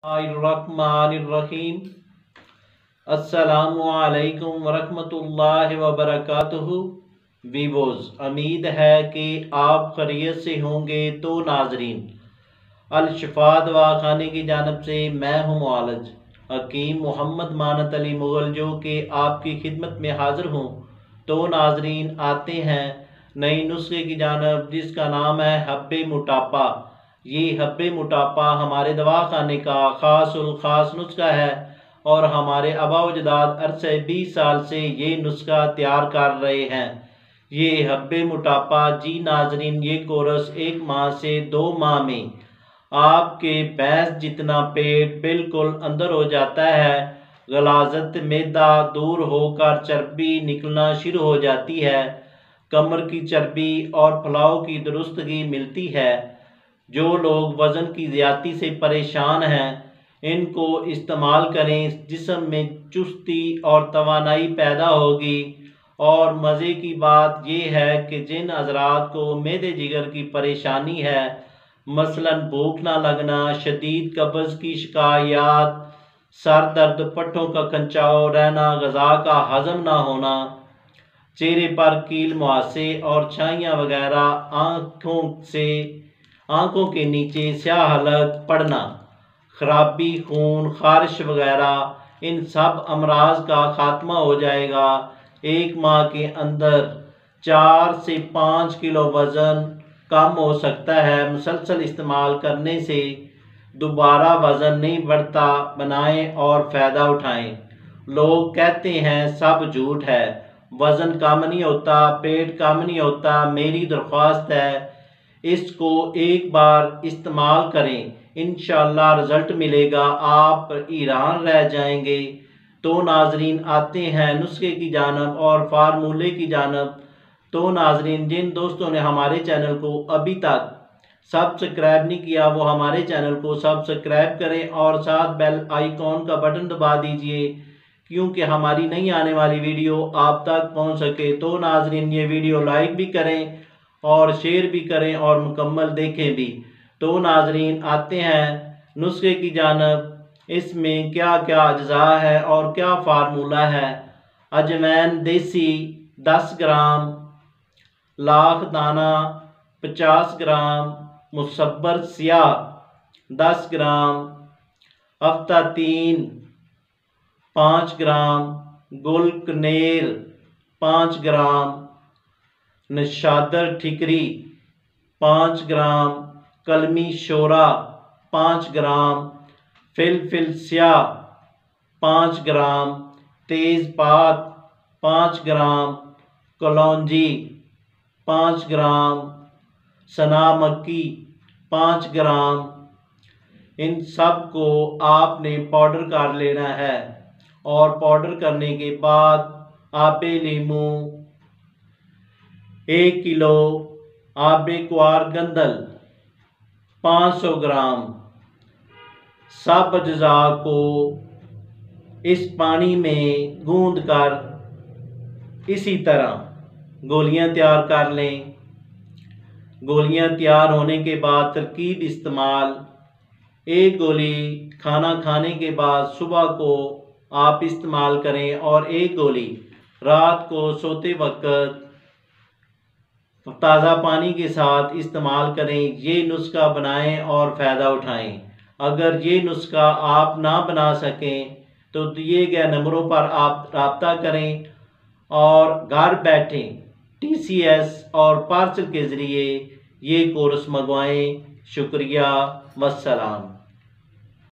बिस्मिल्लाहिर्रहमानिर्रहीम। अस्सलामु अलैकुम वरहमतुल्लाहि वबरकातुहू। वीवोज़, उम्मीद है कि आप खैरियत से होंगे। तो नाजरीन, अल शिफा दवाखाने की जानब से मैं हूँ मुआलज हकीम मोहम्मद मानत अली मुगल, जो कि आपकी खिदमत में हाज़िर हूँ। तो नाजरीन, आते हैं नई नुस्खे की जानब, जिसका नाम है हब्बे मोटापा। ये हब्बे मोटापा हमारे दवाखाने का ख़ास नुस्खा है और हमारे आबा अजदाद अरसे 20 साल से ये नुस्खा तैयार कर रहे हैं। ये हब्बे मोटापा जी नाजरीन, ये कोर्स 1 माह से 2 माह में आपके भैंस जितना पेट बिल्कुल अंदर हो जाता है। गलाजत मैदा दूर होकर चर्बी निकलना शुरू हो जाती है। कमर की चर्बी और फलाव की दुरुस्तगी मिलती है। जो लोग वज़न की ज़्यादती से परेशान हैं, इनको इस्तेमाल करें। जिस्म में चुस्ती और तवानाई पैदा होगी। और मज़े की बात यह है कि जिन हज़रात को मैदे जिगर की परेशानी है, मसलन भूख ना लगना, शदीद कब्ज़ की शिकायत, सर दर्द, पट्टों का खंचाव रहना, ग़िज़ा का हज़म ना होना, चेहरे पर कील मुहासे और छाइयाँ वगैरह, आँखों के नीचे स्याह हलक पड़ना, खराबी, खून, खारिश वगैरह, इन सब अमराज का खात्मा हो जाएगा। 1 माह के अंदर 4 से 5 किलो वज़न कम हो सकता है। मुसलसल इस्तेमाल करने से दोबारा वज़न नहीं बढ़ता। बनाएं और फ़ायदा उठाएं। लोग कहते हैं सब झूठ है, वज़न कम नहीं होता, पेट कम नहीं होता। मेरी दरख्वास्त है, इसको एक बार इस्तेमाल करें, इंशाअल्लाह रिज़ल्ट मिलेगा, आप हैरान रह जाएंगे। तो नाजरीन, आते हैं नुस्खे की जानब और फार्मूले की जानब। तो नाजरीन, जिन दोस्तों ने हमारे चैनल को अभी तक सब्सक्राइब नहीं किया, वो हमारे चैनल को सब्सक्राइब करें और साथ बेल आइकॉन का बटन दबा दीजिए, क्योंकि हमारी नई आने वाली वीडियो आप तक पहुंच सके। तो नाजरीन, ये वीडियो लाइक भी करें और शेयर भी करें और मुकम्मल देखें भी। तो नाजरीन, आते हैं नुस्खे की जानब। इसमें क्या क्या अज्जा है और क्या फार्मूला है। अजवैन देसी 10 ग्राम, लाख दाना 50 ग्राम, मुसब्बर स्याह 10 ग्राम, हफ्ता 3 5 ग्राम, गुल कनेर 5 ग्राम, नशादर ठिकरी 5 ग्राम, कलमी शोरा 5 ग्राम, फिल स्याह 5 ग्राम, तेज़पात 5 ग्राम, कलौंजी 5 ग्राम, सना मक्की 5 ग्राम। इन सब को आपने पाउडर कर लेना है और पाउडर करने के बाद आबे लीमू 1 किलो, आबे क्वार गंदल 500 ग्राम, सब अज्जा को इस पानी में गूंद कर इसी तरह गोलियां तैयार कर लें। गोलियां तैयार होने के बाद तरकीब इस्तेमाल: 1 गोली खाना खाने के बाद सुबह को आप इस्तेमाल करें और 1 गोली रात को सोते वक्त ताज़ा पानी के साथ इस्तेमाल करें। ये नुस्खा बनाएं और फ़ायदा उठाएं। अगर ये नुस्खा आप ना बना सकें तो दिए गए नंबरों पर आप रब्ता करें और घर बैठे TCS और पार्सल के ज़रिए ये कोर्स मंगवाएं। शुक्रिया, वस्सलाम।